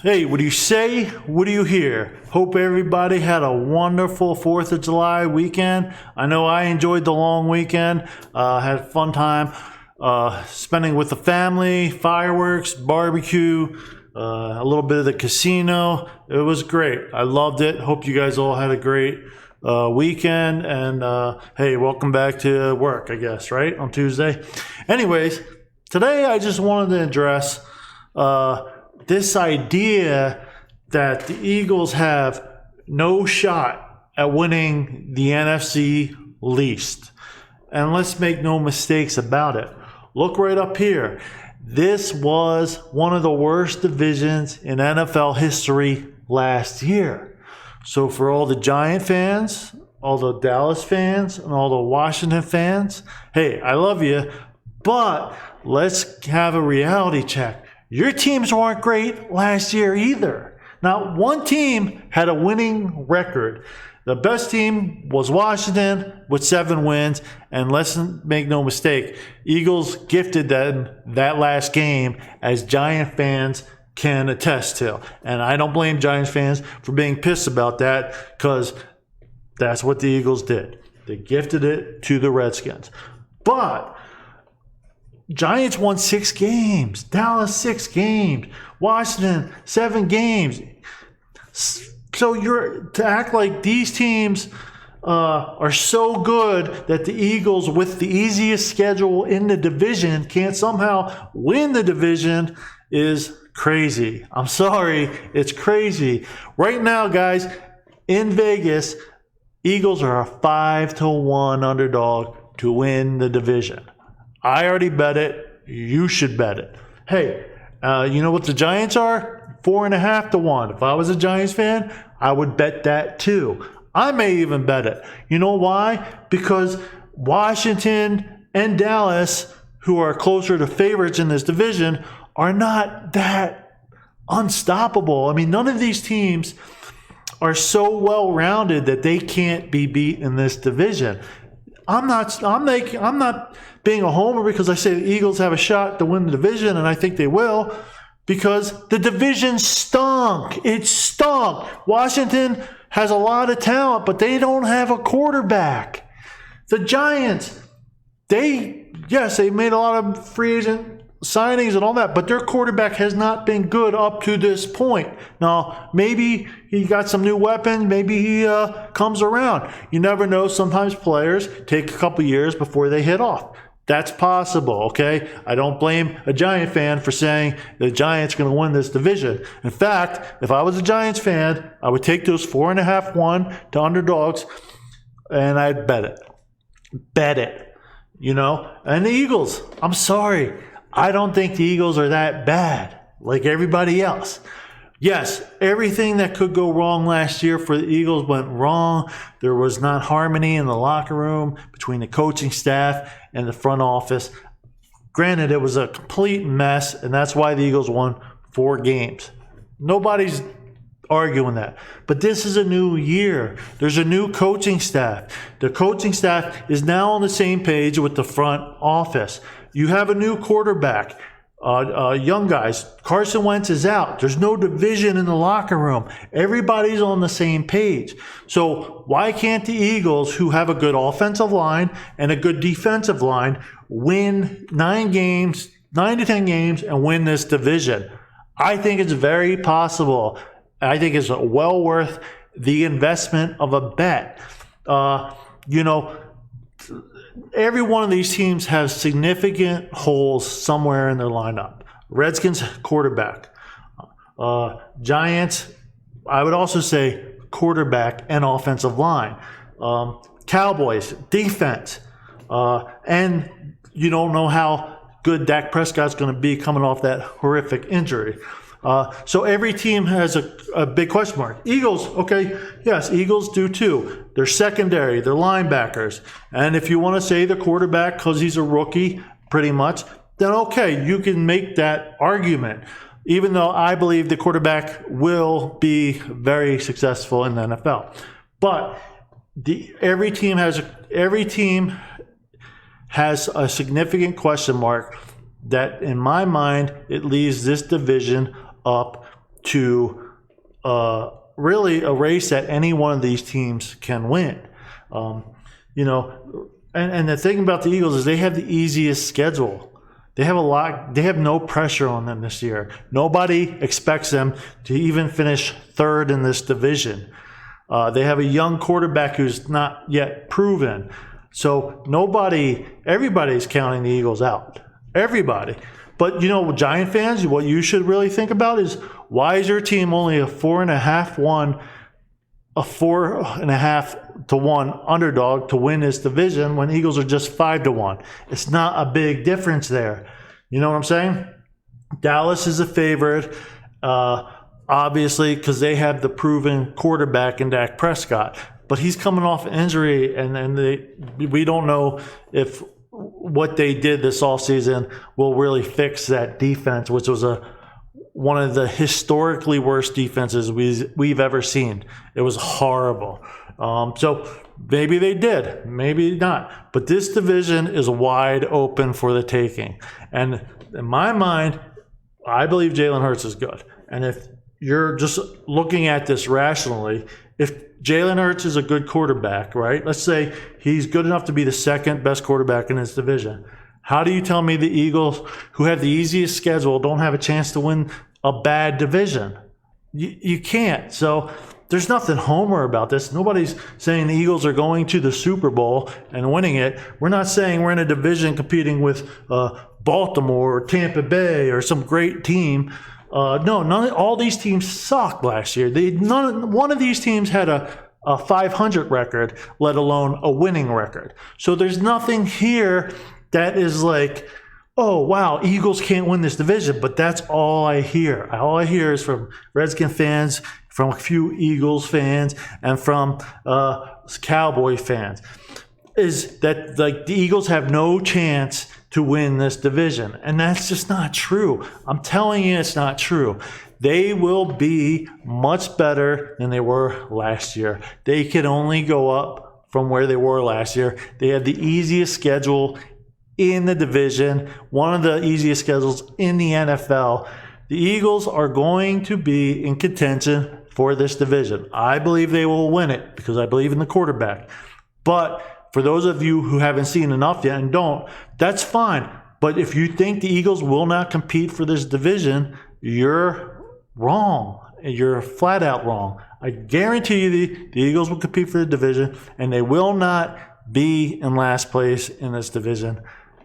Hey, what do you say? What do you hear? Hope everybody had a wonderful 4th of July weekend. I know I enjoyed the long weekend. Had a fun time spending with the family, fireworks, barbecue, a little bit of the casino. It was great. I loved it. Hope you guys all had a great weekend. And hey, welcome back to work, I guess, right? On Tuesday. Anyways, today I just wanted to address this idea that the Eagles have no shot at winning the NFC least. And let's make no mistakes about it. Look right up here. This was one of the worst divisions in NFL history last year. So for all the Giant fans, all the Dallas fans, and all the Washington fans, hey, I love you, but let's have a reality check. Your teams weren't great last year either. Not one team had a winning record. The best team was Washington with 7 wins. And let's make no mistake, Eagles gifted them that last game, as Giant fans can attest to. And I don't blame Giants fans for being pissed about that, because that's what the Eagles did. They gifted it to the Redskins. But Giants won 6 games. Dallas 6 games. Washington 7 games. So to act like these teams are so good that the Eagles, with the easiest schedule in the division, can't somehow win the division is crazy. I'm sorry, it's crazy. Right now, guys, in Vegas, Eagles are a 5-1 underdog to win the division. I already bet it. You should bet it. Hey, you know what the Giants are? 4.5-1. If I was a Giants fan, I would bet that too. I may even bet it. You know why? Because Washington and Dallas, who are closer to favorites in this division, are not that unstoppable. I mean, none of these teams are so well-rounded that they can't be beat in this division. I'm not being a homer because I say the Eagles have a shot to win the division, and I think they will, because the division stunk. It stunk. Washington has a lot of talent, but they don't have a quarterback. The Giants, they made a lot of free agent signings and all that, but their quarterback has not been good up to this point. Now, maybe he got some new weapons. Maybe he comes around. You never know. Sometimes players take a couple years before they hit off. That's possible, okay? I don't blame a Giant fan for saying the Giants are going to win this division. In fact, if I was a Giants fan, I would take those 4.5-1 to underdogs, and I'd bet it. Bet it, you know? And the Eagles, I'm sorry, I don't think the Eagles are that bad like everybody else. Yes, everything that could go wrong last year for the Eagles went wrong. There was not harmony in the locker room between the coaching staff and the front office. Granted, it was a complete mess, and that's why the Eagles won 4 games. Nobody's arguing that. But this is a new year. There's a new coaching staff. The coaching staff is now on the same page with the front office. You have a new quarterback. Young guys. Carson Wentz is out. There's no division in the locker room. Everybody's on the same page. So why can't the Eagles, who have a good offensive line and a good defensive line, win 9 to 10 games and win this division? I think it's very possible. I think it's well worth the investment of a bet. Every one of these teams has significant holes somewhere in their lineup. Redskins, quarterback. Giants, I would also say quarterback and offensive line. Cowboys, defense. And you don't know how good Dak Prescott's going to be coming off that horrific injury. So every team has a big question mark. Eagles, okay, yes, Eagles do too. They're secondary, they're linebackers. And if you want to say the quarterback because he's a rookie, pretty much, then okay, you can make that argument. Even though I believe the quarterback will be very successful in the NFL. But every team has a significant question mark that, in my mind, it leaves this division up to really a race that any one of these teams can win. You know, and the thing about the Eagles is they have the easiest schedule. They have no pressure on them this year. Nobody expects them to even finish third in this division. They have a young quarterback who's not yet proven. So everybody's counting the Eagles out. Everybody. But, you know, Giant fans, what you should really think about is, why is your team only a 4.5 to 1 underdog to win this division when Eagles are just 5 to 1? It's not a big difference there. You know what I'm saying? Dallas is a favorite, obviously, because they have the proven quarterback in Dak Prescott. But he's coming off injury, and we don't know if what they did this offseason will really fix that defense, which was one of the historically worst defenses we've ever seen. It was horrible. So maybe they did, maybe not. But this division is wide open for the taking. And in my mind, I believe Jalen Hurts is good. And if you're just looking at this rationally, if Jalen Hurts is a good quarterback, right? Let's say he's good enough to be the second best quarterback in this division. How do you tell me the Eagles, who have the easiest schedule, don't have a chance to win a bad division? You can't. So there's nothing homer about this. Nobody's saying the Eagles are going to the Super Bowl and winning it. We're not saying we're in a division competing with Baltimore or Tampa Bay or some great team. No, all these teams sucked last year. One of these teams had a 500 record, let alone a winning record. So there's nothing here that is like, oh, wow, Eagles can't win this division. But that's all I hear. All I hear is from Redskin fans, from a few Eagles fans, and from Cowboy fans, is that like the Eagles have no chance to win this division. And that's just not true. I'm telling you, it's not true. They will be much better than they were last year. They can only go up from where they were last year. They had the easiest schedule in the division, one of the easiest schedules in the NFL. The Eagles are going to be in contention for this division. I believe they will win it because I believe in the quarterback. But for those of you who haven't seen enough yet and don't, that's fine. But if you think the Eagles will not compete for this division, you're wrong. You're flat out wrong. I guarantee you the Eagles will compete for the division, and they will not be in last place in this division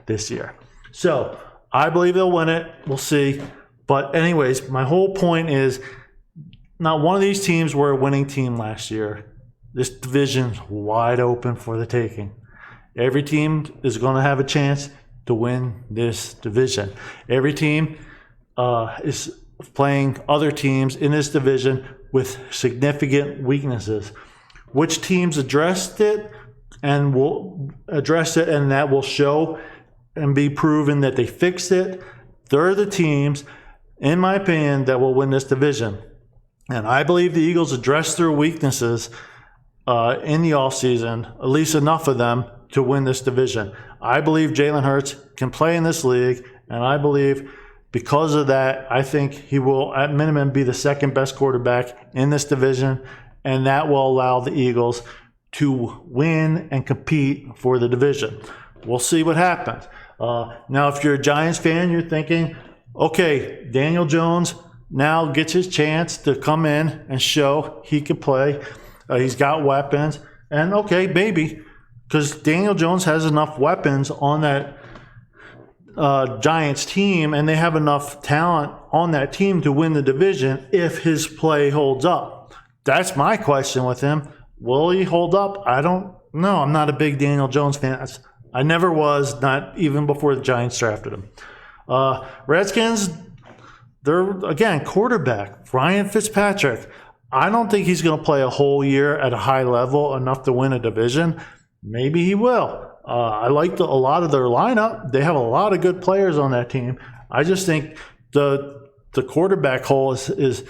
this year. So I believe they'll win it. We'll see. But anyways, my whole point is, not one of these teams were a winning team last year. This division's wide open for the taking. Every team is going to have a chance to win this division. Every team is playing other teams in this division with significant weaknesses. Which teams addressed it and will address it, and that will show and be proven that they fixed it. They're the teams, in my opinion, that will win this division. And I believe the Eagles addressed their weaknesses in the offseason, at least enough of them to win this division. I believe Jalen Hurts can play in this league, and I believe because of that, I think he will at minimum be the second best quarterback in this division, and that will allow the Eagles to win and compete for the division. We'll see what happens. Now, if you're a Giants fan, you're thinking, okay, Daniel Jones now gets his chance to come in and show he can play. He's got weapons. And okay, maybe, because Daniel Jones has enough weapons on that Giants team, and they have enough talent on that team to win the division if his play holds up. That's my question with him. Will he hold up? I don't know. I'm not a big Daniel Jones fan. I never was, not even before the Giants drafted him. Redskins, they're, again, quarterback, Ryan Fitzpatrick. I don't think he's going to play a whole year at a high level enough to win a division. Maybe he will. I like a lot of their lineup. They have a lot of good players on that team. I just think the quarterback hole is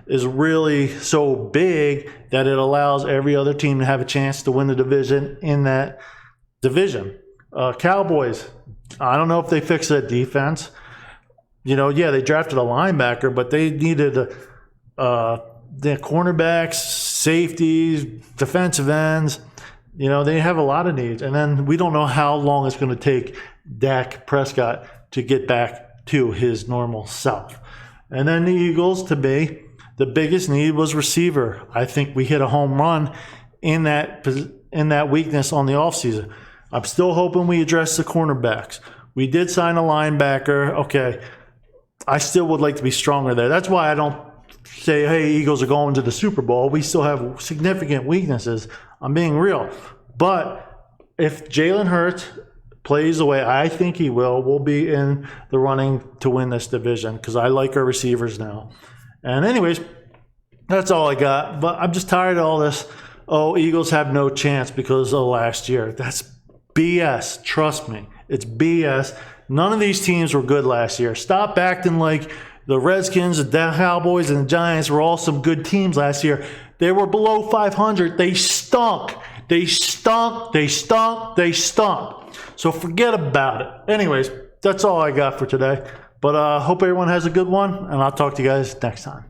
really so big that it allows every other team to have a chance to win the division in that division. Cowboys, I don't know if they fixed that defense. You know, yeah, they drafted a linebacker, but they needed the cornerbacks, safeties, defensive ends. You know, they have a lot of needs. And then we don't know how long it's going to take Dak Prescott to get back to his normal self. And then the Eagles, to me, the biggest need was receiver. I think we hit a home run in that weakness on the offseason. I'm still hoping we address the cornerbacks. We did sign a linebacker. Okay, I still would like to be stronger there. That's why I don't say, hey, Eagles are going to the Super Bowl. We still have significant weaknesses. I'm being real. But if Jalen Hurts plays the way I think he will, we'll be in the running to win this division because I like our receivers now. And anyways, that's all I got. But I'm just tired of all this, oh, Eagles have no chance because of last year. That's BS. Trust me. It's BS. None of these teams were good last year. Stop acting like the Redskins, the Cowboys, and the Giants were all some good teams last year. They were below 500. They stunk. They stunk. They stunk. They stunk. So forget about it. Anyways, that's all I got for today. But hope everyone has a good one, and I'll talk to you guys next time.